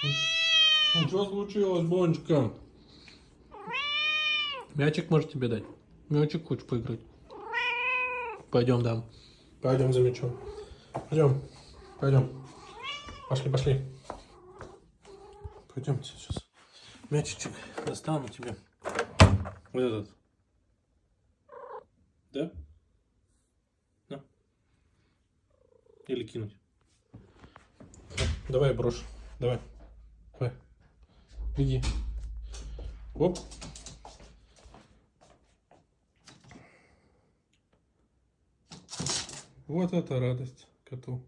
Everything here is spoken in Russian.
Ну что случилось, Бонечка? Мячик может тебе дать? Мячик хочешь поиграть? Пойдем, дам. Пойдем за мячом. Пойдем. Пойдем. Пошли, пошли. Пойдемте сейчас. Мячичек достану тебе. Вот этот. Да? На. Или кинуть. Давай брошу. Давай. Давай. Беги. Оп. Вот это радость коту.